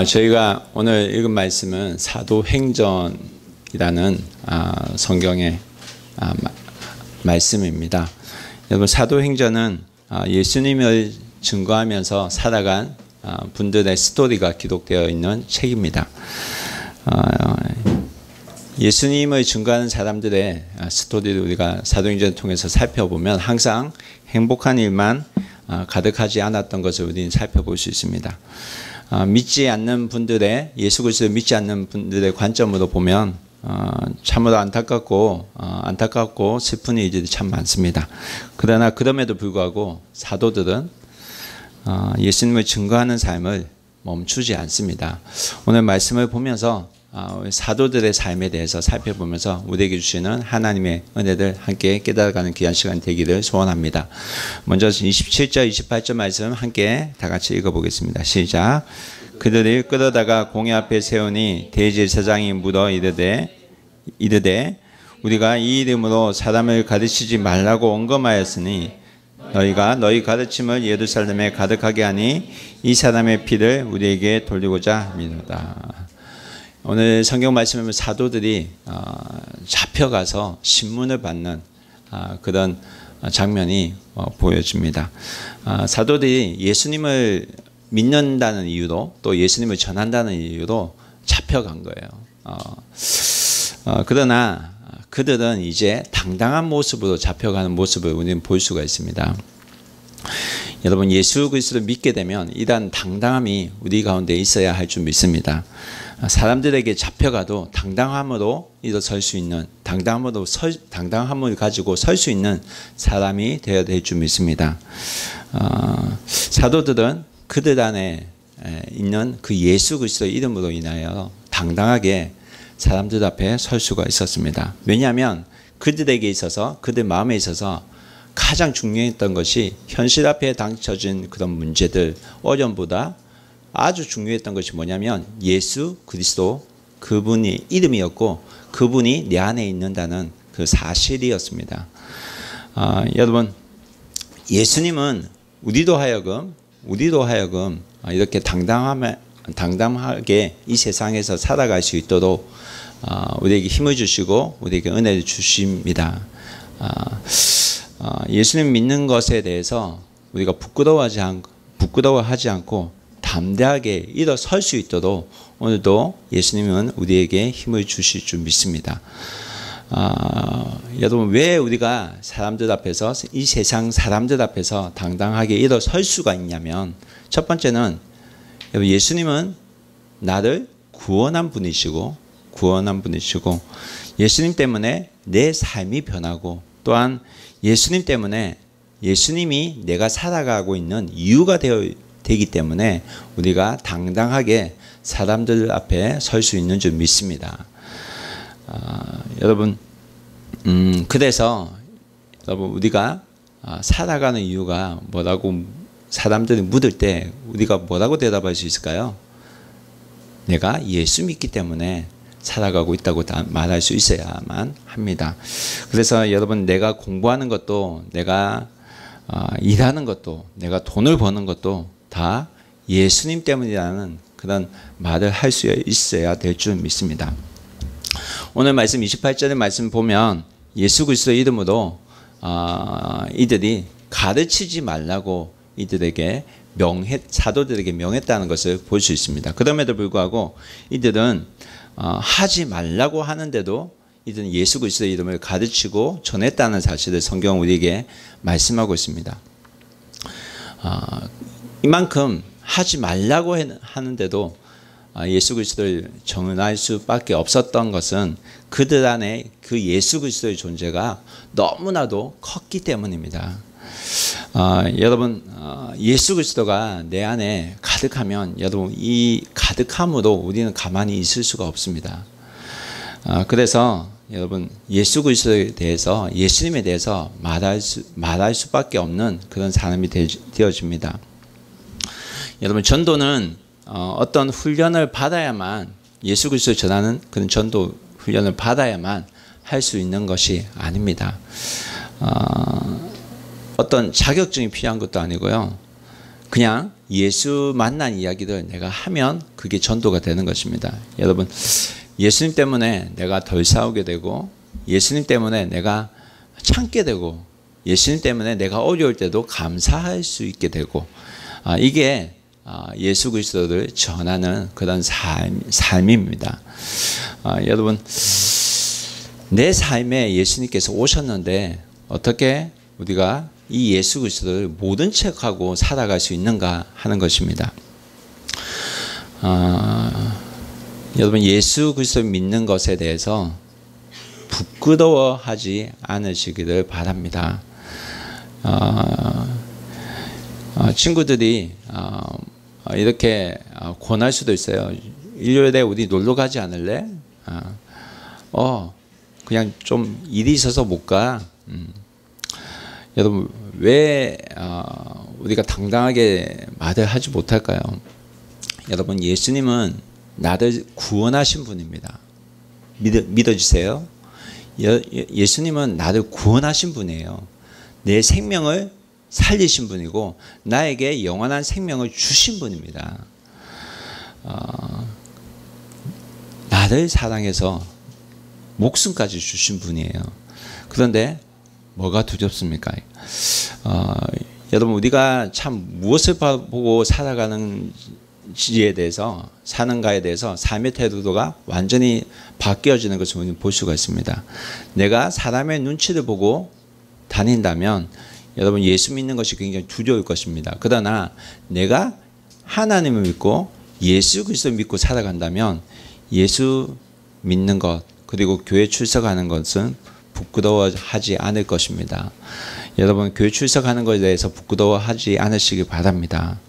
저희가 오늘 읽은 말씀은 사도행전이라는 성경의 말씀입니다. 여러분, 사도행전은 예수님을 증거하면서 살아간 분들의 스토리가 기록되어 있는 책입니다. 예수님을 증거하는 사람들의 스토리를 우리가 사도행전을 통해서 살펴보면 항상 행복한 일만 가득하지 않았던 것을 우리는 살펴볼 수 있습니다. 믿지 않는 분들의, 예수 그리스도를 믿지 않는 분들의 관점으로 보면 참으로 안타깝고 슬픈 일들이 참 많습니다. 그러나 그럼에도 불구하고 사도들은 예수님을 증거하는 삶을 멈추지 않습니다. 오늘 말씀을 보면서 사도들의 삶에 대해서 살펴보면서 우리에게 주시는 하나님의 은혜를 함께 깨달아가는 귀한 시간 되기를 소원합니다. 먼저 27절 28절 말씀 함께 다 같이 읽어보겠습니다. 시작. 그들이 끌어다가 공회 앞에 세우니 대제사장이 물어 이르되 우리가 이 이름으로 사람을 가르치지 말라고 언검하였으니 너희가 너희 가르침을 예루살렘에 가득하게 하니 이 사람의 피를 우리에게 돌리고자 함이로다. 오늘 성경 말씀에 보면 사도들이 잡혀가서 신문을 받는 그런 장면이 보여집니다. 사도들이 예수님을 믿는다는 이유로 또 예수님을 전한다는 이유로 잡혀간 거예요. 그러나 그들은 이제 당당한 모습으로 잡혀가는 모습을 우리는 볼 수가 있습니다. 여러분, 예수 그리스도를 믿게 되면 이러한 당당함이 우리 가운데 있어야 할 줄 믿습니다. 사람들에게 잡혀가도 당당함으로 일어설 수 있는, 당당함을 가지고 설 수 있는 사람이 되어야 될 줄 믿습니다. 사도들은 그들 안에 있는 그 예수 그리스도의 이름으로 인하여 당당하게 사람들 앞에 설 수가 있었습니다. 왜냐하면 그들에게 있어서, 그들 마음에 있어서 가장 중요했던 것이 현실 앞에 닥쳐진 그런 문제들, 어려움보다 아주 중요했던 것이 뭐냐면 예수 그리스도, 그분이 이름이었고 그분이 내 안에 있는다는 그 사실이었습니다. 여러분, 예수님은 우리도 하여금 이렇게 당당하게 이 세상에서 살아갈 수 있도록 우리에게 힘을 주시고 우리에게 은혜를 주십니다. 예수님 믿는 것에 대해서 우리가 부끄러워하지 않고 담대하게 일어설 수 있도록 오늘도 예수님은 우리에게 힘을 주실 줄 믿습니다. 여러분, 왜 우리가 사람들 앞에서, 이 세상 사람들 앞에서 당당하게 일어설 수가 있냐면, 첫 번째는 예수님은 나를 구원한 분이시고 예수님 때문에 내 삶이 변하고, 또한 예수님 때문에 예수님이 내가 살아가고 있는 이유가 되기 때문에 우리가 당당하게 사람들 앞에 설 수 있는 줄 믿습니다. 여러분, 그래서 여러분, 우리가 살아가는 이유가 뭐라고 사람들이 묻을 때 우리가 뭐라고 대답할 수 있을까요? 내가 예수 믿기 때문에 살아가고 있다고 말할 수 있어야만 합니다. 그래서 여러분, 내가 공부하는 것도, 내가 일하는 것도, 내가 돈을 버는 것도 다 예수님 때문이라는 그런 말을 할 수 있어야 될 줄 믿습니다. 오늘 말씀 28절의 말씀 보면 예수 그리스도의 이름으로 이들이 가르치지 말라고 이들에게 사도들에게 명했다는 것을 볼 수 있습니다. 그럼에도 불구하고 이들은 하지 말라고 하는데도 이들은 예수 그리스도의 이름을 가르치고 전했다는 사실을 성경은 우리에게 말씀하고 있습니다. 이만큼 하지 말라고 하는데도 예수 그리스도를 전할 수밖에 없었던 것은 그들 안에 그 예수 그리스도의 존재가 너무나도 컸기 때문입니다. 여러분, 예수 그리스도가 내 안에 가득하면 여러분, 이 가득함으로 우리는 가만히 있을 수가 없습니다. 그래서 여러분, 예수 그리스도에 대해서, 예수님에 대해서 말할 수밖에 없는 그런 사람이 되어집니다. 여러분, 전도는 어떤 훈련을 받아야만, 예수 그리스도를 전하는 그런 전도 훈련을 받아야만 할 수 있는 것이 아닙니다. 어떤 자격증이 필요한 것도 아니고요. 그냥 예수 만난 이야기들 내가 하면 그게 전도가 되는 것입니다. 여러분, 예수님 때문에 내가 덜 싸우게 되고, 예수님 때문에 내가 참게 되고, 예수님 때문에 내가 어려울 때도 감사할 수 있게 되고, 이게 예수 그리스도를 전하는 그런 삶입니다. 여러분, 내 삶에 예수님께서 오셨는데 어떻게 우리가 이 예수 그리스도를 모른 척하고 살아갈 수 있는가 하는 것입니다. 여러분, 예수 그리스도를 믿는 것에 대해서 부끄러워하지 않으시기를 바랍니다. 친구들이 이렇게 권할 수도 있어요. 일요일에 우리 놀러 가지 않을래? 그냥 좀 일이 있어서 못 가. 여러분, 왜 우리가 당당하게 말을 하지 못할까요? 여러분, 예수님은 나를 구원하신 분입니다. 믿어주세요. 예수님은 나를 구원하신 분이에요. 내 생명을 살리신 분이고 나에게 영원한 생명을 주신 분입니다. 나를 사랑해서 목숨까지 주신 분이에요. 그런데 뭐가 두렵습니까? 여러분, 우리가 참 무엇을 보고 살아가는지에 대해서, 사는가에 대해서 삶의 태도가 완전히 바뀌어지는 것을 우리는 볼 수가 있습니다. 내가 사람의 눈치를 보고 다닌다면 여러분, 예수 믿는 것이 굉장히 두려울 것입니다. 그러나 내가 하나님을 믿고 예수 그리스도 믿고 살아간다면 예수 믿는 것, 그리고 교회 출석하는 것은 부끄러워하지 않을 것입니다. 여러분, 교회 출석하는 것에 대해서 부끄러워하지 않으시기 바랍니다.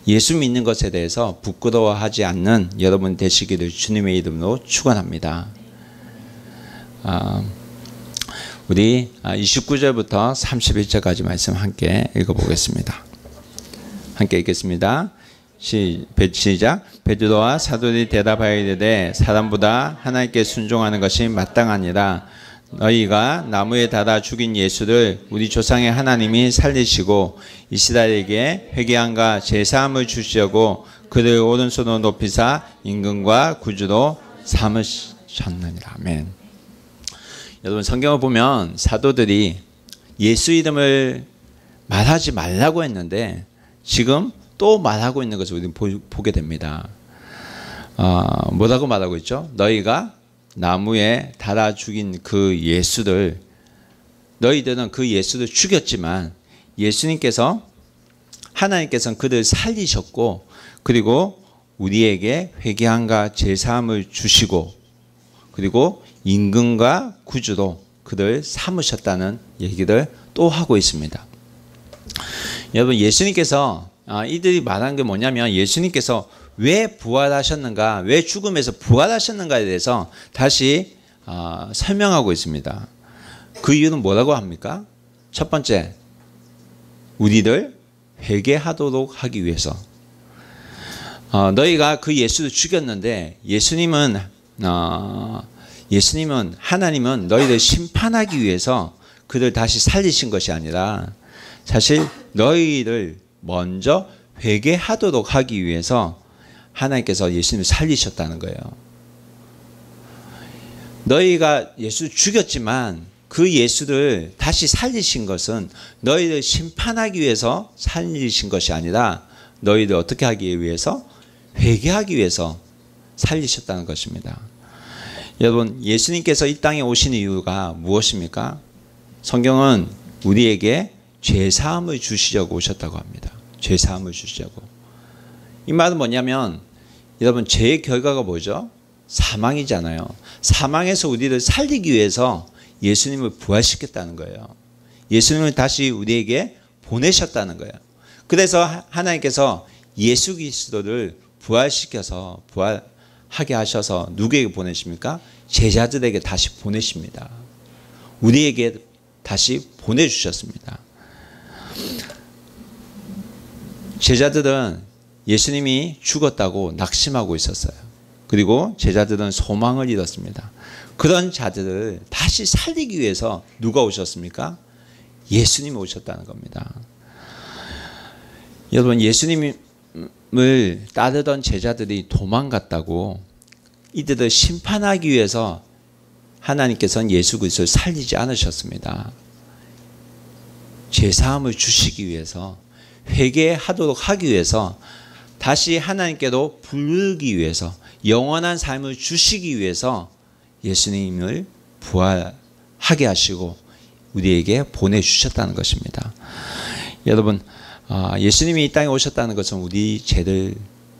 예수 믿는 것에 대해서 부끄러워하지 않는 여러분 되시기를 주님의 이름으로 축원합니다. 우리 29절부터 31절까지 말씀 함께 읽어보겠습니다. 함께 읽겠습니다. 시작. 베드로와 사도들이 대답하여 이르되 사람보다 하나님께 순종하는 것이 마땅하니라. 너희가 나무에 달아 죽인 예수를 우리 조상의 하나님이 살리시고 이스라엘에게 회개함과 제사함을 주시려고 그를 오른손으로 높이사 임금과 구주로 삼으셨느니라. 아멘. 여러분, 성경을 보면 사도들이 예수 이름을 말하지 말라고 했는데 지금 또 말하고 있는 것을 우리는 보게 됩니다. 뭐라고 말하고 있죠? 너희가 나무에 달아 죽인 그 예수를, 너희들은 그 예수를 죽였지만 예수님께서, 하나님께서는 그를 살리셨고 그리고 우리에게 회개함과 제사함을 주시고 그리고 임금과 구주로 그를 삼으셨다는 얘기를 또 하고 있습니다. 여러분, 예수님께서 이들이 말하는 게 뭐냐면 예수님께서 왜 부활하셨는가, 왜 죽음에서 부활하셨는가에 대해서 다시 설명하고 있습니다. 그 이유는 뭐라고 합니까? 첫 번째, 우리를 회개하도록 하기 위해서. 너희가 그 예수를 죽였는데 하나님은 너희를 심판하기 위해서 그를 다시 살리신 것이 아니라 사실 너희를 먼저 회개하도록 하기 위해서 하나님께서 예수님을 살리셨다는 거예요. 너희가 예수를 죽였지만 그 예수를 다시 살리신 것은 너희를 심판하기 위해서 살리신 것이 아니라 너희를 어떻게 하기 위해서? 회개하기 위해서 살리셨다는 것입니다. 여러분, 예수님께서 이 땅에 오신 이유가 무엇입니까? 성경은 우리에게 죄사함을 주시려고 오셨다고 합니다. 죄사함을 주시려고. 이 말은 뭐냐면 여러분, 죄의 결과가 뭐죠? 사망이잖아요. 사망에서 우리를 살리기 위해서 예수님을 부활시켰다는 거예요. 예수님을 다시 우리에게 보내셨다는 거예요. 그래서 하나님께서 예수 그리스도를 부활시켜서 부활하게 하셔서 누구에게 보내십니까? 제자들에게 다시 보내십니다. 우리에게 다시 보내주셨습니다. 제자들은 예수님이 죽었다고 낙심하고 있었어요. 그리고 제자들은 소망을 잃었습니다. 그런 자들을 다시 살리기 위해서 누가 오셨습니까? 예수님이 오셨다는 겁니다. 여러분, 예수님을 따르던 제자들이 도망갔다고 이들을 심판하기 위해서 하나님께서는 예수 그리스도를 살리지 않으셨습니다. 죄사함을 주시기 위해서, 회개하도록 하기 위해서, 다시 하나님께로 부르기 위해서, 영원한 삶을 주시기 위해서 예수님을 부활하게 하시고 우리에게 보내주셨다는 것입니다. 여러분, 예수님이 이 땅에 오셨다는 것은 우리 죄를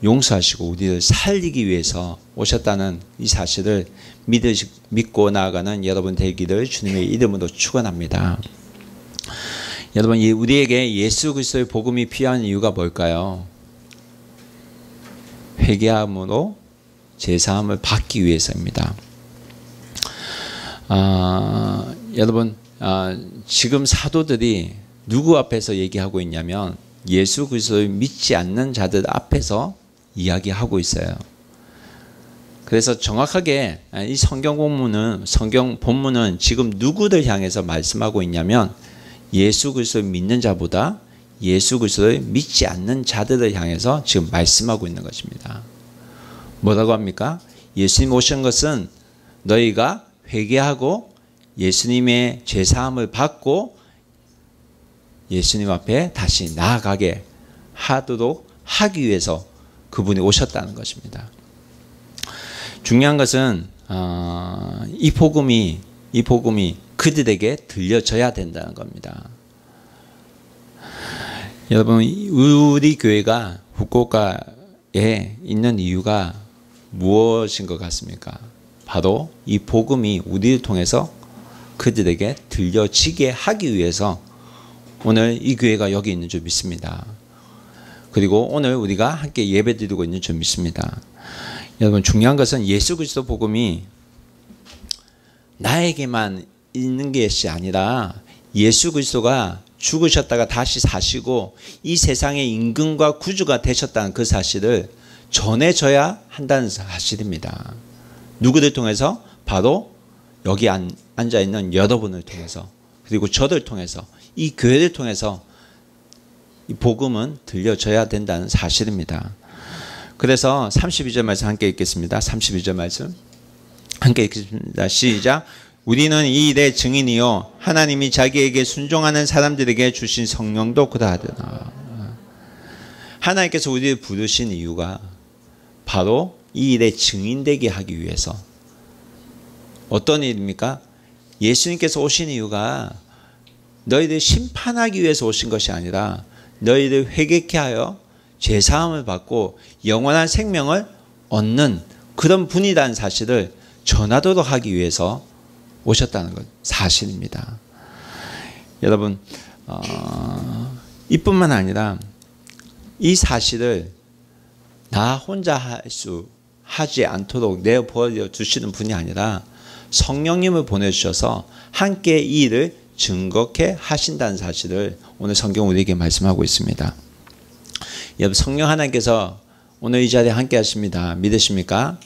용서하시고 우리를 살리기 위해서 오셨다는 이 사실을 믿고 나아가는 여러분 되기를 주님의 이름으로 축원합니다. 여러분, 우리에게 예수 그리스도의 복음이 필요한 이유가 뭘까요? 회개함으로 제사함을 받기 위해서입니다. 여러분, 지금 사도들이 누구 앞에서 얘기하고 있냐면 예수 그리스도를 믿지 않는 자들 앞에서 이야기하고 있어요. 그래서 정확하게 이 성경 본문은 지금 누구를 향해서 말씀하고 있냐면 예수 그리스도를 믿는 자보다 예수 그리스도를 믿지 않는 자들을 향해서 지금 말씀하고 있는 것입니다. 뭐라고 합니까? 예수님 오신 것은 너희가 회개하고 예수님의 죄사함을 받고 예수님 앞에 다시 나아가게 하도록 하기 위해서 그분이 오셨다는 것입니다. 중요한 것은 이 복음이 그들에게 들려져야 된다는 겁니다. 여러분, 우리 교회가 후쿠오카에 있는 이유가 무엇인 것 같습니까? 바로 이 복음이 우리를 통해서 그들에게 들려지게 하기 위해서 오늘 이 교회가 여기 있는 줄 믿습니다. 그리고 오늘 우리가 함께 예배드리고 있는 줄 믿습니다. 여러분, 중요한 것은 예수 그리스도 복음이 나에게만 있는 것이 아니라 예수 그리스도가 죽으셨다가 다시 사시고 이 세상의 임금과 구주가 되셨다는 그 사실을 전해져야 한다는 사실입니다. 누구를 통해서? 바로 여기 앉아있는 여러분을 통해서, 그리고 저를 통해서, 이 교회를 통해서 이 복음은 들려져야 된다는 사실입니다. 그래서 32절 말씀 함께 읽겠습니다. 32절 말씀 함께 읽겠습니다. 시작. 우리는 이 일의 증인이요 하나님이 자기에게 순종하는 사람들에게 주신 성령도 그러하더라. 하나님께서 우리를 부르신 이유가 바로 이 일의 증인되게 하기 위해서. 어떤 일입니까? 예수님께서 오신 이유가 너희를 심판하기 위해서 오신 것이 아니라 너희를 회개케 하여 죄사함을 받고 영원한 생명을 얻는 그런 분이라는 사실을 전하도록 하기 위해서 오셨다는 것 사실입니다. 여러분, 이뿐만 아니라 이 사실을 나 혼자 하지 않도록 내버려 주시는 분이 아니라 성령님을 보내주셔서 함께 이 일을 증거케 하신다는 사실을 오늘 성경 우리에게 말씀하고 있습니다. 여러분, 성령 하나님께서 오늘 이 자리에 함께 하십니다. 믿으십니까?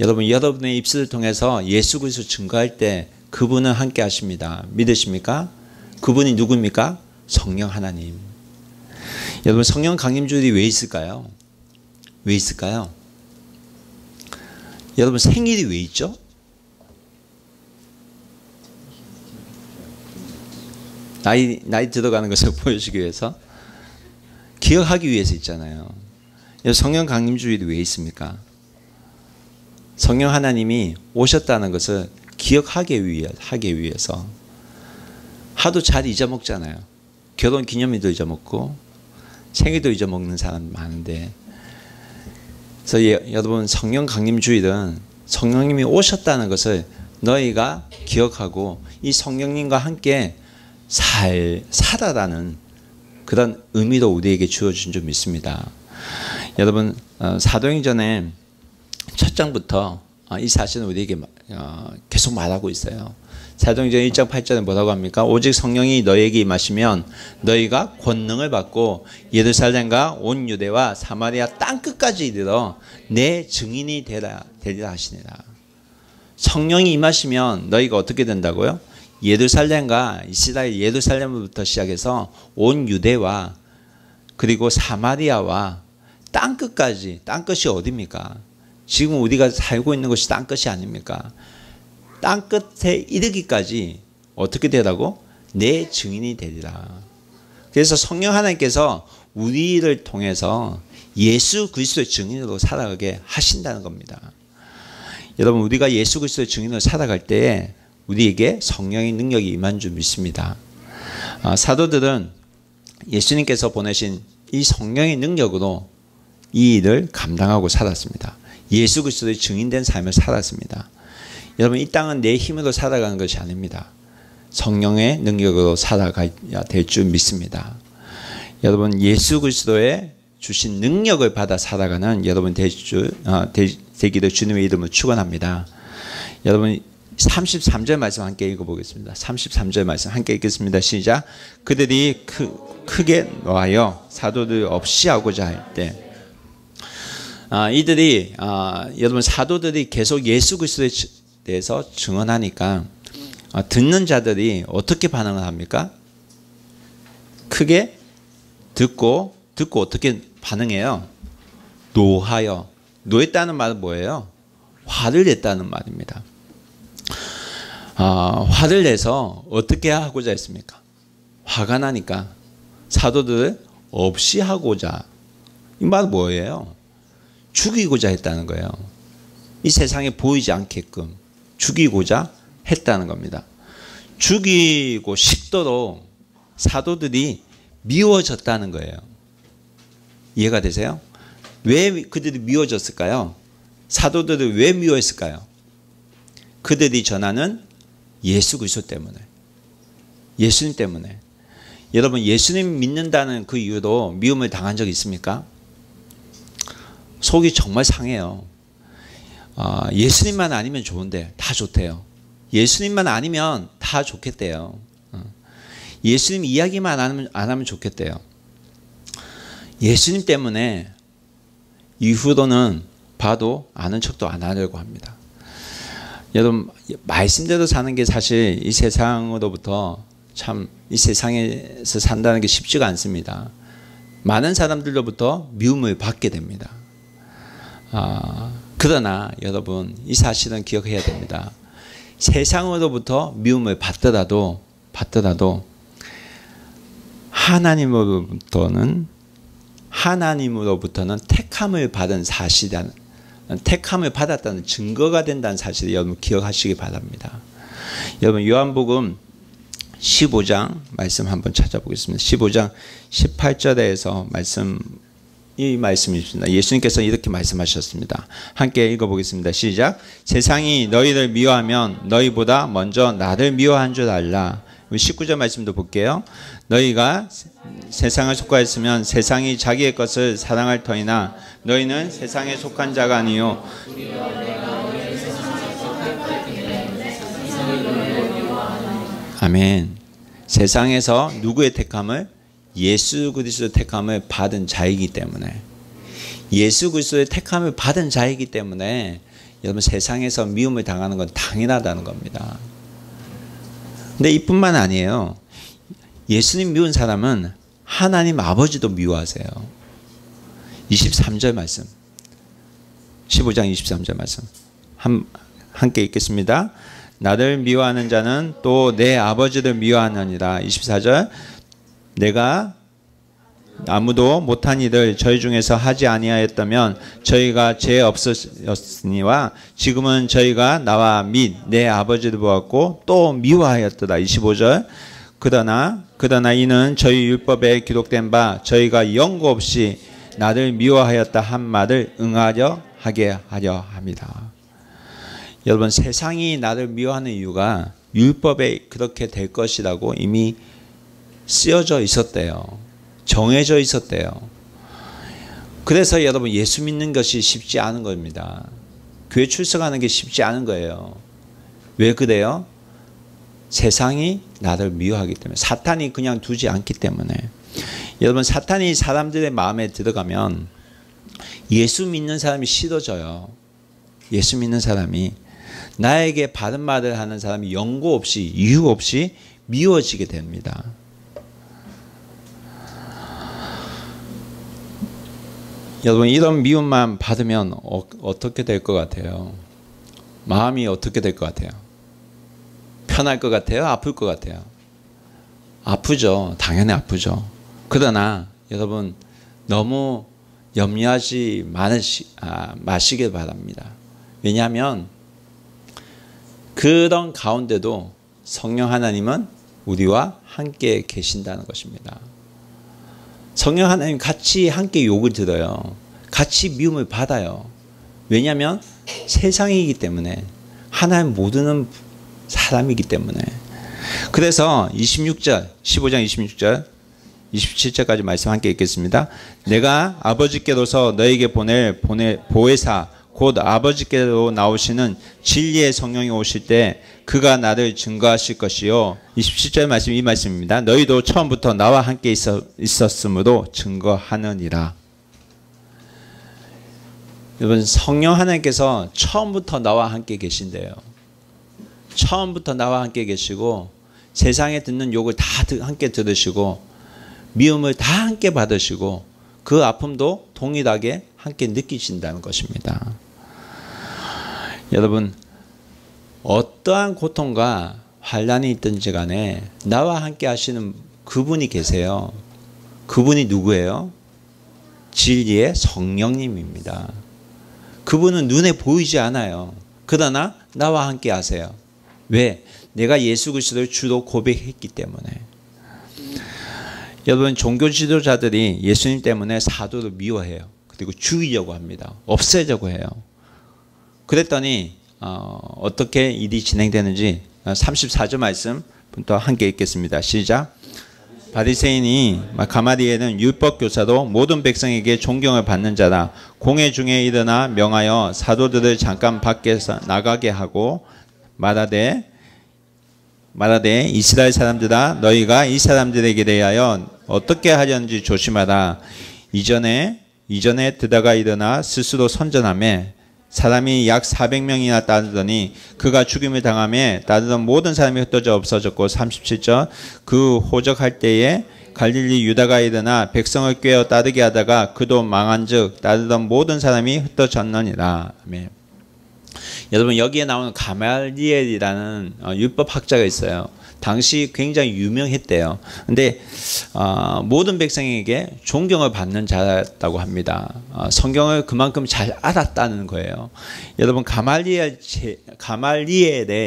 여러분, 여러분의 입술을 통해서 예수 그리스도 증거할 때 그분은 함께 하십니다. 믿으십니까? 그분이 누굽니까? 성령 하나님. 여러분, 성령 강림주일이 왜 있을까요? 왜 있을까요? 여러분, 생일이 왜 있죠? 나이 들어가는 것을 보여주기 위해서, 기억하기 위해서 있잖아요. 성령 강림주일이 왜 있습니까? 성령 하나님이 오셨다는 것을 기억하기 위해서. 하도 잘 잊어먹잖아요. 결혼 기념일도 잊어먹고 생일도 잊어먹는 사람 많은데, 그래서 여러분, 성령 강림주일은 성령님이 오셨다는 것을 너희가 기억하고 이 성령님과 함께 살아라는 그런 의미도 우리에게 주어진 줄 믿습니다. 여러분, 사도행전의 첫 장부터 이 사실은 우리에게 계속 말하고 있어요. 사도행전 1장 8절에 뭐라고 합니까? 오직 성령이 너희에게 임하시면 너희가 권능을 받고 예루살렘과 온 유대와 사마리아 땅끝까지 이르러 내 증인이 되리라 하시니라. 성령이 임하시면 너희가 어떻게 된다고요? 예루살렘과 이스라엘 예루살렘부터 시작해서 온 유대와 그리고 사마리아와 땅끝까지, 땅끝이 어디입니까? 지금 우리가 살고 있는 곳이 땅끝이 아닙니까? 땅끝에 이르기까지 어떻게 되라고? 내 증인이 되리라. 그래서 성령 하나님께서 우리를 통해서 예수 그리스도의 증인으로 살아가게 하신다는 겁니다. 여러분, 우리가 예수 그리스도의 증인으로 살아갈 때에 우리에게 성령의 능력이 임한 줄 믿습니다. 사도들은 예수님께서 보내신 이 성령의 능력으로 이 일을 감당하고 살았습니다. 예수 그리스도의 증인된 삶을 살았습니다. 여러분, 이 땅은 내 힘으로 살아가는 것이 아닙니다. 성령의 능력으로 살아가야 될 줄 믿습니다. 여러분, 예수 그리스도의 주신 능력을 받아 살아가는 여러분 되기를 주님의 이름으로 축원합니다. 여러분, 33절 말씀 함께 읽어보겠습니다. 33절 말씀 함께 읽겠습니다. 시작. 그들이 크게 노하여 사도들 없이 하고자 할 때, 이들이 여러분, 사도들이 계속 예수 그리스도에 대해서 증언하니까 듣는 자들이 어떻게 반응을 합니까? 크게 듣고 어떻게 반응해요? 노하여. 노했다는 말은 뭐예요? 화를 냈다는 말입니다. 화를 내서 어떻게 하고자 했습니까? 화가 나니까 사도들을 없이 하고자. 이 말은 뭐예요? 죽이고자 했다는 거예요. 이 세상에 보이지 않게끔 죽이고자 했다는 겁니다. 죽이고 싶도록 사도들이 미워졌다는 거예요. 이해가 되세요? 왜 그들이 미워졌을까요? 사도들을 왜 미워했을까요? 그들이 전하는 예수 그리스도 때문에, 예수님 때문에. 여러분, 예수님 믿는다는 그 이유로 미움을 당한 적 있습니까? 속이 정말 상해요. 예수님만 아니면 좋은데 다 좋대요. 예수님만 아니면 다 좋겠대요. 예수님 이야기만 안 하면 좋겠대요. 예수님 때문에 이후로는 봐도 아는 척도 안 하려고 합니다. 여러분, 말씀대로 사는 게 사실 이 세상으로부터 참 이 세상에서 산다는 게 쉽지가 않습니다. 많은 사람들로부터 미움을 받게 됩니다. 그러나 여러분, 이 사실은 기억해야 됩니다. 세상으로부터 미움을 받더라도 하나님으로부터는 택함을 받은 사실이라는, 택함을 받았다는 증거가 된다는 사실을 여러분 기억하시기 바랍니다. 여러분, 요한복음 15장 말씀 한번 찾아보겠습니다. 15장 18절에서 이 말씀이 있습니다. 예수님께서 이렇게 말씀하셨습니다. 함께 읽어보겠습니다. 시작. 세상이 너희를 미워하면 너희보다 먼저 나를 미워한 줄 알라. 19절 말씀도 볼게요. 너희가 세상을 속하였으면 세상이 자기의 것을 사랑할 터이나 너희는 세상에 속한 자가 아니요 아멘. 세상에서 누구의 택함을? 예수 그리스도의 택함을 받은 자이기 때문에, 예수 그리스도의 택함을 받은 자이기 때문에 여러분, 세상에서 미움을 당하는 건 당연하다는 겁니다. 근데 이뿐만 아니에요. 예수님 미운 사람은 하나님 아버지도 미워하세요. 23절 말씀, 15장 23절 말씀 함께 읽겠습니다. 나를 미워하는 자는 또 내 아버지를 미워하느니라. 24절. 내가 아무도 못한 일을 저희 중에서 하지 아니하였다면 저희가 죄 없었으니와 지금은 저희가 나와 및 내 아버지를 보았고 또 미워하였더라. 25절. 그러나 이는 저희 율법에 기록된 바 저희가 연고 없이 나를 미워하였다 한 말을 응하려 하게 하려 합니다. 여러분, 세상이 나를 미워하는 이유가 율법에 그렇게 될 것이라고 이미 쓰여져 있었대요. 정해져 있었대요. 그래서 여러분, 예수 믿는 것이 쉽지 않은 겁니다. 교회 출석하는 게 쉽지 않은 거예요. 왜 그래요? 세상이 나를 미워하기 때문에, 사탄이 그냥 두지 않기 때문에. 여러분, 사탄이 사람들의 마음에 들어가면 예수 믿는 사람이 싫어져요. 예수 믿는 사람이, 나에게 바른 말을 하는 사람이 연고 없이, 이유 없이 미워지게 됩니다. 여러분 이런 미움만 받으면 어떻게 될 것 같아요? 마음이 어떻게 될 것 같아요? 편할 것 같아요? 아플 것 같아요? 아프죠. 당연히 아프죠. 그러나 여러분 너무 염려하지 마시길 바랍니다. 왜냐하면 그런 가운데도 성령 하나님은 우리와 함께 계신다는 것입니다. 성령 하나님 같이 함께 욕을 들어요. 같이 미움을 받아요. 왜냐하면 세상이기 때문에 하나님 모르는 사람이기 때문에. 그래서 26절, 15장 26절, 27절까지 말씀 함께 읽겠습니다. 내가 아버지께로서 너에게 보낼 보혜사 곧 아버지께로 나오시는 진리의 성령이 오실 때 그가 나를 증거하실 것이요. 27절 말씀 이 말씀입니다. 너희도 처음부터 나와 함께 있었으므로 증거하느니라. 여러분 성령 하나님께서 처음부터 나와 함께 계신대요. 처음부터 나와 함께 계시고 세상에 듣는 욕을 다 함께 들으시고 미움을 다 함께 받으시고 그 아픔도 동일하게 함께 느끼신다는 것입니다. 여러분 어떠한 고통과 환난이 있든지 간에 나와 함께 하시는 그분이 계세요. 그분이 누구예요? 진리의 성령님입니다. 그분은 눈에 보이지 않아요. 그러나 나와 함께 하세요. 왜? 내가 예수 그리스도를 주로 고백했기 때문에. 여러분 종교 지도자들이 예수님 때문에 사도를 미워해요. 그리고 죽이려고 합니다. 없애려고 해요. 그랬더니 어떻게 일이 진행되는지 34절 말씀부터 함께 읽겠습니다. 시작. 바리새인이 가마리엘은 율법교사도 모든 백성에게 존경을 받는 자라. 공회 중에 일어나 명하여 사도들을 잠깐 밖에서 나가게 하고 말하되 이스라엘 사람들아 너희가 이 사람들에게 대하여 어떻게 하려는지 조심하라. 이전에 드다가 일어나 스스로 선전하며 사람이 약 400명이나 따르더니 그가 죽임을 당하며 따르던 모든 사람이 흩어져 없어졌고 37절 그 호적할 때에 갈릴리 유다가 일어나 백성을 꾀어 따르게 하다가 그도 망한즉 따르던 모든 사람이 흩어졌느니라. 아멘. 여러분 여기에 나오는 가말리엘이라는 율법학자가 있어요. 당시 굉장히 유명했대요. 근데 모든 백성에게 존경을 받는 자였다고 합니다. 성경을 그만큼 잘 알았다는 거예요. 여러분 가말리엘의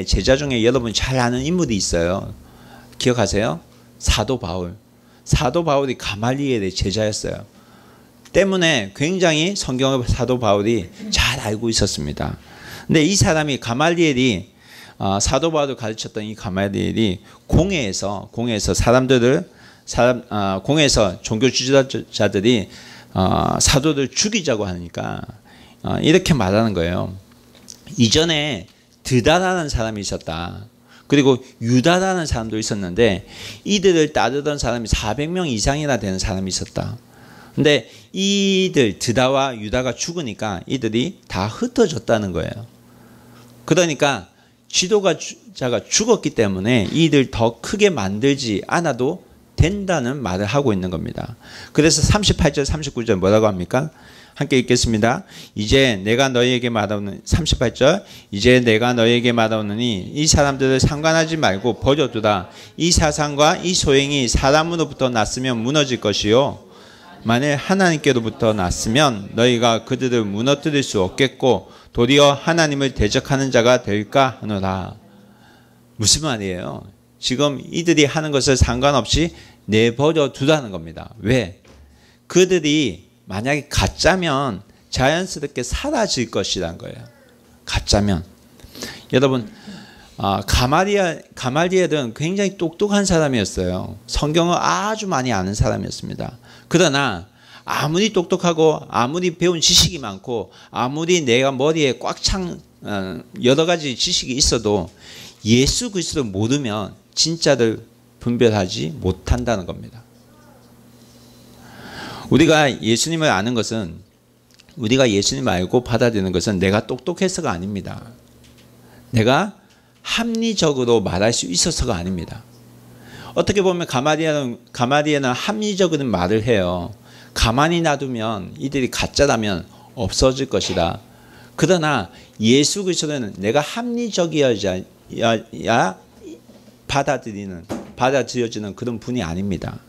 제자 중에 여러분 잘 아는 인물이 있어요. 기억하세요? 사도 바울. 사도 바울이 가말리엘의 제자였어요. 때문에 굉장히 성경을 사도 바울이 잘 알고 있었습니다. 근데 이 사람이 가말리엘이 사도 바울을 가르쳤던 이 가말리엘이 공회에서 공회에서 종교 지도자들이 사도를 죽이자고 하니까 이렇게 말하는 거예요. 이전에 드다라는 사람이 있었다. 그리고 유다라는 사람도 있었는데 이들을 따르던 사람이 400명 이상이나 되는 사람이 있었다. 근데 이들 드다와 유다가 죽으니까 이들이 다 흩어졌다는 거예요. 그러니까 지도자가 죽었기 때문에 이들 더 크게 만들지 않아도 된다는 말을 하고 있는 겁니다. 그래서 38절 39절 뭐라고 합니까? 함께 읽겠습니다. 이제 내가 너희에게 말하오는 38절 이제 내가 너희에게 말하오느니 이 사람들을 상관하지 말고 버려두라. 이 사상과 이 소행이 사람으로부터 났으면 무너질 것이요 만일 하나님께로부터 났으면 너희가 그들을 무너뜨릴 수 없겠고 도리어 하나님을 대적하는 자가 될까 하노라. 무슨 말이에요? 지금 이들이 하는 것을 상관없이 내버려 두라는 겁니다. 왜? 그들이 만약에 가짜면 자연스럽게 사라질 것이란 거예요. 가짜면. 여러분 가말리엘은 굉장히 똑똑한 사람이었어요. 성경을 아주 많이 아는 사람이었습니다. 그러나 아무리 똑똑하고 아무리 배운 지식이 많고 아무리 내가 머리에 꽉 찬 여러 가지 지식이 있어도 예수 그리스도를 모르면 진짜를 분별하지 못한다는 겁니다. 우리가 예수님을 아는 것은 우리가 예수님을 알고 받아들이는 것은 내가 똑똑해서가 아닙니다. 내가 합리적으로 말할 수 있어서가 아닙니다. 어떻게 보면 가말리엘은 합리적인 말을 해요. 가만히 놔두면 이들이 가짜라면 없어질 것이다. 그러나 예수 그리스도는 내가 합리적이어야 받아들여지는 그런 분이 아닙니다.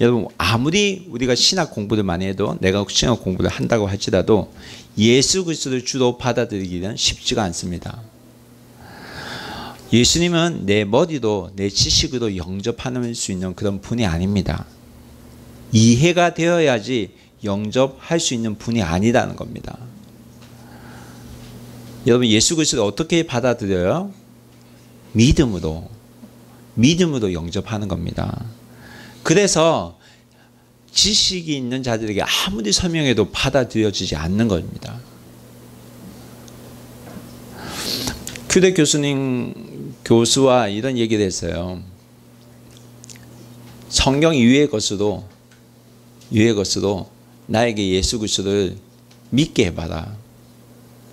여러분, 아무리 우리가 신학 공부를 많이 해도, 내가 신학 공부를 한다고 할지라도 예수 그리스도를 주로 받아들이기는 쉽지가 않습니다. 예수님은 내 머리로, 내 지식으로 영접할 수 있는 그런 분이 아닙니다. 이해가 되어야지 영접할 수 있는 분이 아니라는 겁니다. 여러분, 예수 그리스도를 어떻게 받아들여요? 믿음으로 영접하는 겁니다. 그래서 지식이 있는 자들에게 아무리 설명해도 받아들여지지 않는 겁니다. 규대 교수와 이런 얘기를 했어요. 성경 이외의 것으로 나에게 예수 그리스도를 믿게 해봐라.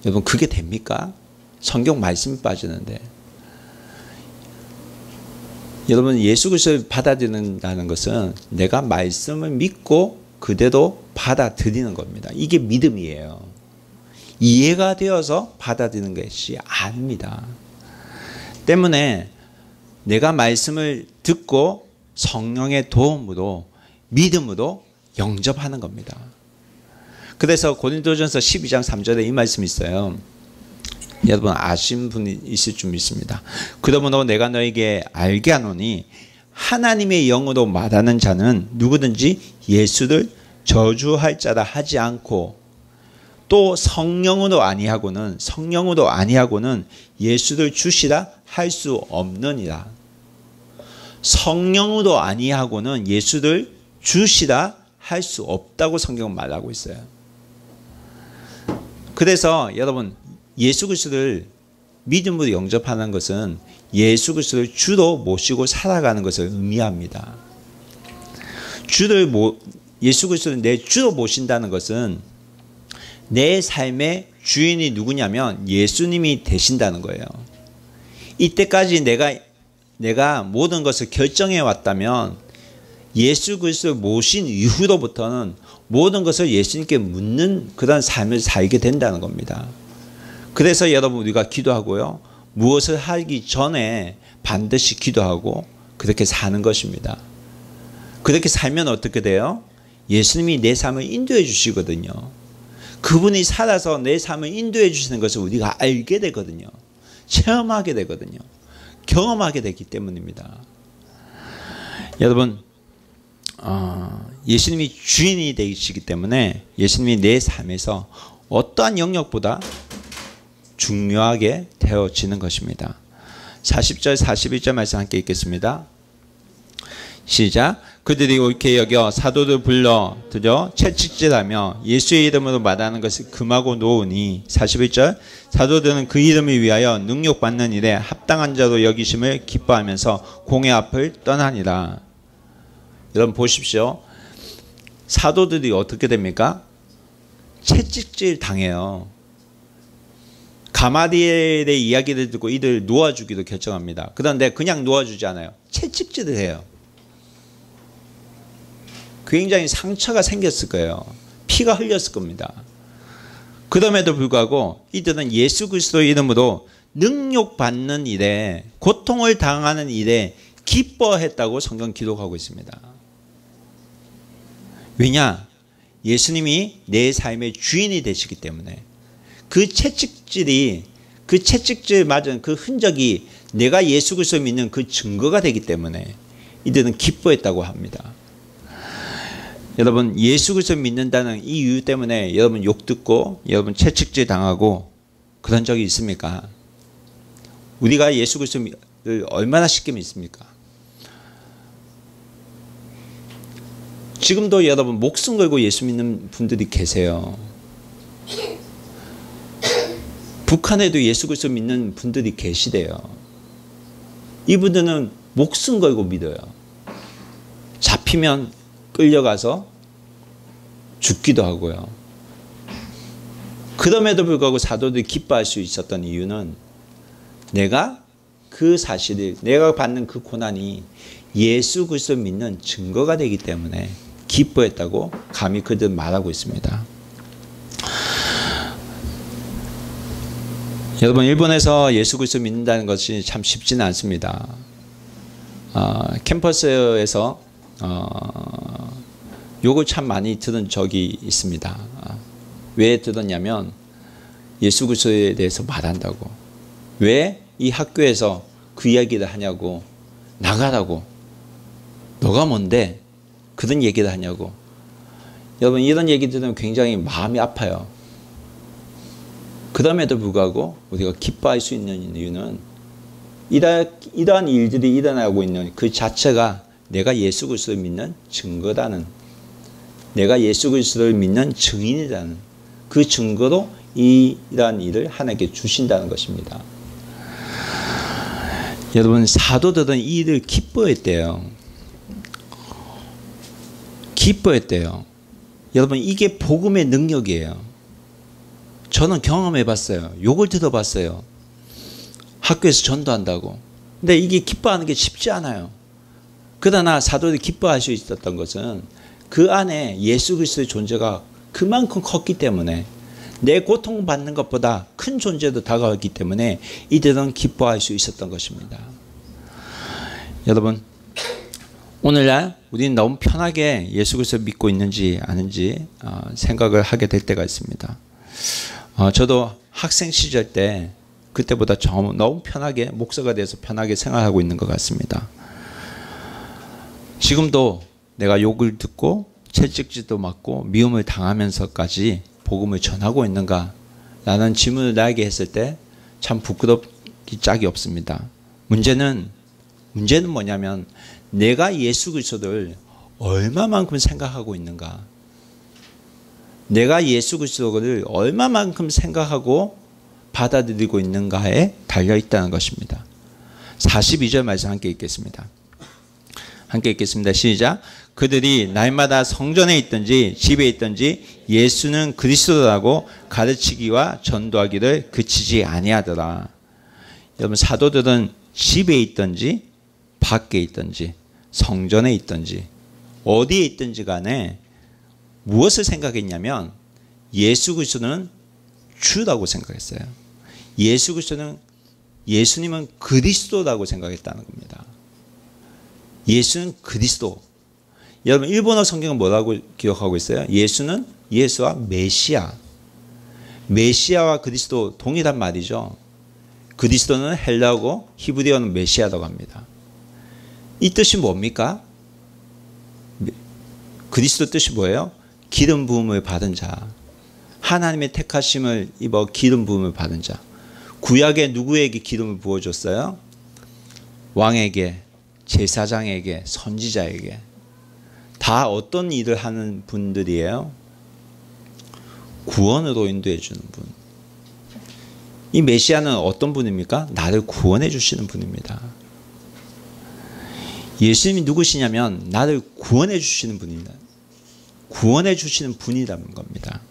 여러분, 그게 됩니까? 성경 말씀이 빠지는데. 여러분, 예수 그리스도를 받아들인다는 것은 내가 말씀을 믿고 그대로 받아들이는 겁니다. 이게 믿음이에요. 이해가 되어서 받아들이는 것이 아닙니다. 때문에 내가 말씀을 듣고 성령의 도움으로 믿음으로 영접하는 겁니다. 그래서 고린도전서 12장 3절에 이 말씀이 있어요. 여러분 아시는 분이 있을 줄 믿습니다. 그러므로 내가 너에게 알게 하노니 하나님의 영으로 말하는 자는 누구든지 예수를 저주할 자라 하지 않고 또 성령으로 아니하고는 예수를 주시라 할 수 없느니라. 성령으로 아니하고는 예수를 주시라 할 수 없다고 성경은 말하고 있어요. 그래서 여러분, 예수 그리스도를 믿음으로 영접하는 것은 예수 그리스도를 주로 모시고 살아가는 것을 의미합니다. 예수 그리스도를 내 주로 모신다는 것은 내 삶의 주인이 누구냐면 예수님이 되신다는 거예요. 이때까지 내가 모든 것을 결정해 왔다면 예수 그리스도를 모신 이후로부터는 모든 것을 예수님께 묻는 그런 삶을 살게 된다는 겁니다. 그래서 여러분, 우리가 기도하고요, 무엇을 하기 전에 반드시 기도하고 그렇게 사는 것입니다. 그렇게 살면 어떻게 돼요? 예수님이 내 삶을 인도해 주시거든요. 그분이 살아서 내 삶을 인도해 주시는 것을 우리가 알게 되거든요. 체험하게 되거든요. 경험하게 되기 때문입니다. 여러분, 예수님이 주인이 되시기 때문에 예수님이 내 삶에서 어떠한 영역보다 중요하게 되어지는 것입니다. 40절 41절 말씀 함께 읽겠습니다. 시작. 그들이 옳게 여겨 사도를 불러들여 채찍질하며 예수의 이름으로 말하는 것을 금하고 놓으니 41절 사도들은 그 이름을 위하여 능력받는 일에 합당한 자로 여기심을 기뻐하면서 공회 앞을 떠나니라. 여러분 보십시오. 사도들이 어떻게 됩니까? 채찍질 당해요. 가마리엘의 이야기를 듣고 이들 놓아주기도 결정합니다. 그런데 그냥 놓아주지 않아요. 채찍질을 해요. 굉장히 상처가 생겼을 거예요. 피가 흘렸을 겁니다. 그럼에도 불구하고 이들은 예수 그리스도의 이름으로 능욕받는 일에, 고통을 당하는 일에 기뻐했다고 성경 기록하고 있습니다. 왜냐? 예수님이 내 삶의 주인이 되시기 때문에. 그 채찍질 맞은 그 흔적이 내가 예수 그리스도를 믿는 그 증거가 되기 때문에 이들은 기뻐했다고 합니다. 여러분, 예수 그리스도를 믿는다는 이 이유 때문에 여러분 욕 듣고 여러분 채찍질 당하고 그런 적이 있습니까? 우리가 예수 그리스도를 얼마나 쉽게 믿습니까? 지금도 여러분 목숨 걸고 예수 믿는 분들이 계세요. 북한에도 예수 그리스도 믿는 분들이 계시대요. 이분들은 목숨 걸고 믿어요. 잡히면 끌려가서 죽기도 하고요. 그럼에도 불구하고 사도들이 기뻐할 수 있었던 이유는 내가 그 사실을, 내가 받는 그 고난이 예수 그리스도를 믿는 증거가 되기 때문에 기뻐했다고 감히 그들 말하고 있습니다. 여러분, 일본에서 예수 그리스도 믿는다는 것이 참 쉽지는 않습니다. 캠퍼스에서 욕을 참 많이 들은 적이 있습니다. 왜 들었냐면 예수 그리스도에 대해서 말한다고. 왜 이 학교에서 그 이야기를 하냐고. 나가라고. 너가 뭔데 그런 얘기를 하냐고. 여러분, 이런 얘기 들으면 굉장히 마음이 아파요. 그럼에도 불구하고 우리가 기뻐할 수 있는 이유는 이러한 일들이 일어나고 있는 그 자체가 내가 예수 그리스도를 믿는 증거라는, 내가 예수 그리스도를 믿는 증인이라는 그 증거로 이러한 일을 하나님께 주신다는 것입니다. 여러분, 사도들은 이 일을 기뻐했대요. 기뻐했대요. 여러분, 이게 복음의 능력이에요. 저는 경험해 봤어요. 욕을 들어봤어요. 학교에서 전도한다고. 근데 이게 기뻐하는 게 쉽지 않아요. 그러나 사도들이 기뻐할 수 있었던 것은 그 안에 예수 그리스도의 존재가 그만큼 컸기 때문에, 내 고통받는 것보다 큰 존재도 다가왔기 때문에 이들은 기뻐할 수 있었던 것입니다. 여러분, 오늘날 우리는 너무 편하게 예수 그리스도를 믿고 있는지 아닌지 생각을 하게 될 때가 있습니다. 저도 학생 시절 때 그때보다 너무 편하게, 목사가 돼서 편하게 생활하고 있는 것 같습니다. 지금도 내가 욕을 듣고 채찍질도 맞고 미움을 당하면서까지 복음을 전하고 있는가 라는 질문을 나에게 했을 때 참 부끄럽기 짝이 없습니다. 문제는 뭐냐면 내가 예수 그리스도를 얼마만큼 생각하고 있는가, 내가 예수 그리스도를 얼마만큼 생각하고 받아들이고 있는가에 달려있다는 것입니다. 42절 말씀 함께 읽겠습니다. 함께 읽겠습니다. 시작. 그들이 날마다 성전에 있든지 집에 있든지 예수는 그리스도라고 가르치기와 전도하기를 그치지 아니하더라. 여러분, 사도들은 집에 있든지 밖에 있든지 성전에 있든지 어디에 있든지 간에 무엇을 생각했냐면 예수 그리스도는 주라고 생각했어요. 예수님은 그리스도라고 생각했다는 겁니다. 예수는 그리스도. 여러분, 일본어 성경은 뭐라고 기억하고 있어요? 예수는 예수와 메시아. 메시아와 그리스도 동일한 말이죠. 그리스도는 헬라어고 히브리어는 메시아라고 합니다. 이 뜻이 뭡니까? 그리스도 뜻이 뭐예요? 기름 부음을 받은 자. 하나님의 택하심을 입어 기름 부음을 받은 자. 구약에 누구에게 기름을 부어줬어요? 왕에게, 제사장에게, 선지자에게. 다 어떤 일을 하는 분들이에요? 구원으로 인도해 주는 분. 이 메시아는 어떤 분입니까? 나를 구원해 주시는 분입니다. 예수님이 누구시냐면 나를 구원해 주시는 분입니다. 구원해 주시는 분이라는 겁니다.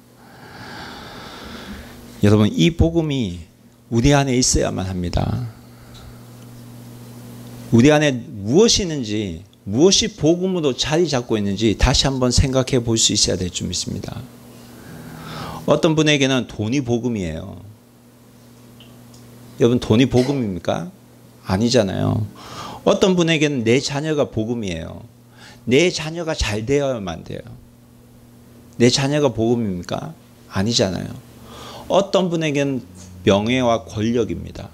여러분, 이 복음이 우리 안에 있어야만 합니다. 우리 안에 무엇이 있는지, 무엇이 복음으로 자리 잡고 있는지 다시 한번 생각해 볼 수 있어야 될 줄 믿습니다. 어떤 분에게는 돈이 복음이에요. 여러분, 돈이 복음입니까? 아니잖아요. 어떤 분에게는 내 자녀가 복음이에요. 내 자녀가 잘 되어야만 돼요. 내 자녀가 복음입니까? 아니잖아요. 어떤 분에게는 명예와 권력입니다.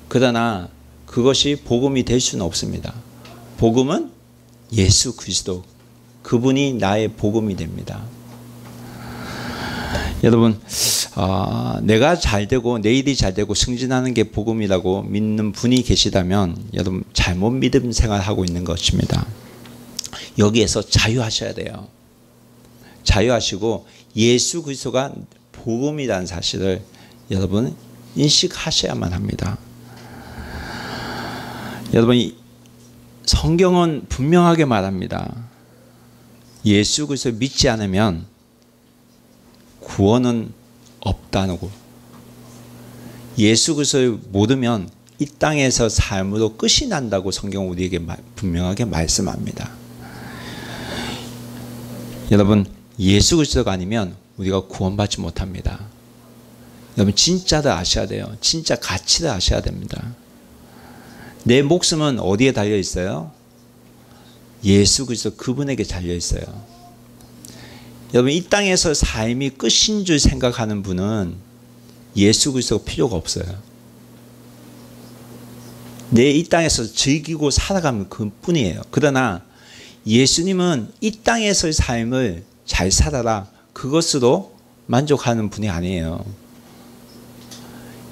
그러나 그것이 복음이 될 수는 없습니다. 복음은 예수 그리스도, 그분이 나의 복음이 됩니다. 여러분, 내가 잘되고 내 일이 잘되고 승진하는 게 복음이라고 믿는 분이 계시다면 여러분, 잘못 믿음 생활하고 있는 것입니다. 여기에서 자유하셔야 돼요. 자유하시고 예수 그리스도가 복음이라는 사실을 여러분 인식하셔야만 합니다. 여러분, 성경은 분명하게 말합니다. 예수 그리스도를 믿지 않으면 구원은 없다는 거. 예수 그리스도를 모르면 이 땅에서 삶으로 끝이 난다고 성경은 우리에게 분명하게 말씀합니다. 여러분, 예수 그리스도가 아니면 우리가 구원받지 못합니다. 여러분, 진짜를 아셔야 돼요. 진짜 가치를 아셔야 됩니다. 내 목숨은 어디에 달려 있어요? 예수 그리스도 그분에게 달려 있어요. 여러분, 이 땅에서 삶이 끝인 줄 생각하는 분은 예수 그리스도가 필요가 없어요. 내 이 땅에서 즐기고 살아가면 그뿐이에요. 그러나 예수님은 이 땅에서의 삶을 잘 살아라, 그것으로 만족하는 분이 아니에요.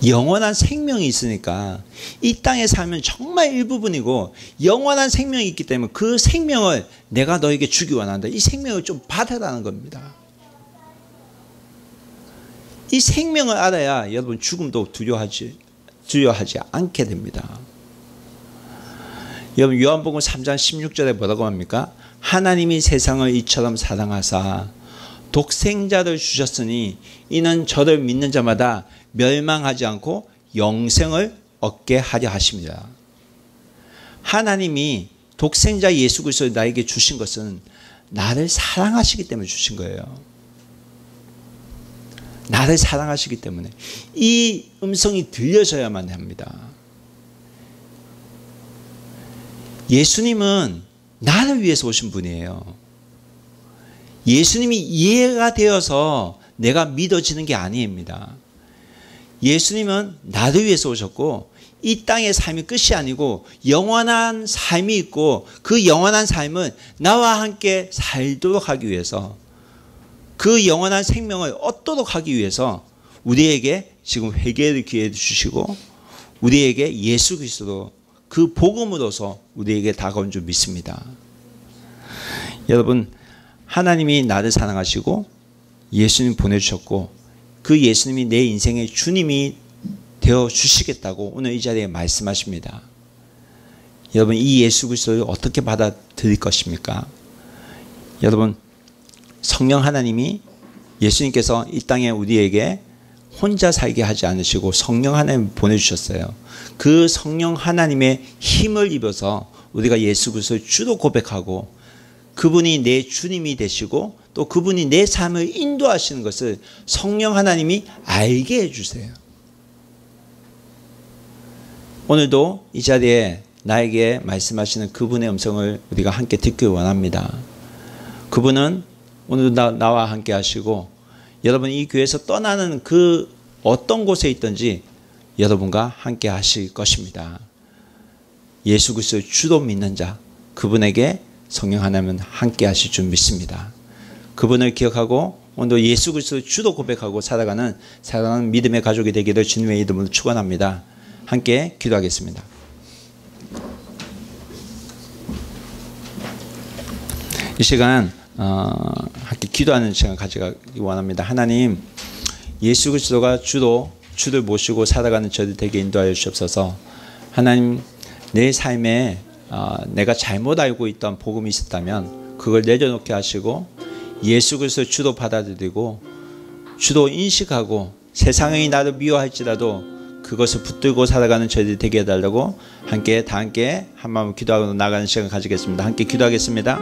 영원한 생명이 있으니까 이 땅의 삶은 정말 일부분이고 영원한 생명이 있기 때문에 그 생명을 내가 너에게 주기 원한다. 이 생명을 좀 받으라는 겁니다. 이 생명을 알아야 여러분 죽음도 두려워하지 않게 됩니다. 여러분, 요한복음 3장 16절에 뭐라고 합니까? 하나님이 세상을 이처럼 사랑하사 독생자를 주셨으니 이는 저를 믿는 자마다 멸망하지 않고 영생을 얻게 하려 하십니다. 하나님이 독생자 예수 그리스도를 나에게 주신 것은 나를 사랑하시기 때문에 주신 거예요. 나를 사랑하시기 때문에 이 음성이 들려져야만 합니다. 예수님은 나를 위해서 오신 분이에요. 예수님이 이해가 되어서 내가 믿어지는 게 아닙니다. 예수님은 나를 위해서 오셨고 이 땅의 삶이 끝이 아니고 영원한 삶이 있고 그 영원한 삶을 나와 함께 살도록 하기 위해서, 그 영원한 생명을 얻도록 하기 위해서 우리에게 지금 회개의 기회를 주시고 우리에게 예수 그리스도 그 복음으로서 우리에게 다가온 줄 믿습니다. 여러분, 하나님이 나를 사랑하시고 예수님 보내주셨고 그 예수님이 내 인생의 주님이 되어 주시겠다고 오늘 이 자리에 말씀하십니다. 여러분, 이 예수 그리스도를 어떻게 받아들일 것입니까? 여러분, 성령 하나님이, 예수님께서 이 땅에 우리에게 혼자 살게 하지 않으시고 성령 하나님을 보내주셨어요. 그 성령 하나님의 힘을 입어서 우리가 예수 그리스도를 주로 고백하고 그분이 내 주님이 되시고 또 그분이 내 삶을 인도하시는 것을 성령 하나님이 알게 해주세요. 오늘도 이 자리에 나에게 말씀하시는 그분의 음성을 우리가 함께 듣기 원합니다. 그분은 오늘도 나와 함께 하시고 여러분, 이 교회에서 떠나는 그 어떤 곳에 있든지 여러분과 함께 하실 것입니다. 예수 그리스도를 주로 믿는 자, 그분에게 성령 하나님은 함께 하실 줄 믿습니다. 그분을 기억하고 오늘도 예수 그리스도를 주로 고백하고 살아가는 사랑하는 믿음의 가족이 되기를 주님의 이름으로 축원합니다. 함께 기도하겠습니다. 이 시간 함께 기도하는 시간 가져가기 원합니다. 하나님, 예수 그리스도가 주를 모시고 살아가는 저들 되게 인도하여 주옵소서. 하나님, 내 삶에 내가 잘못 알고 있던 복음이 있었다면 그걸 내려놓게 하시고 예수 그리스도 주로 받아들이고 주로 인식하고 세상이 나를 미워할지라도 그것을 붙들고 살아가는 저희들이 되게 해달라고 함께 다 함께 한 마음 기도하고 나가는 시간 가지겠습니다. 함께 기도하겠습니다.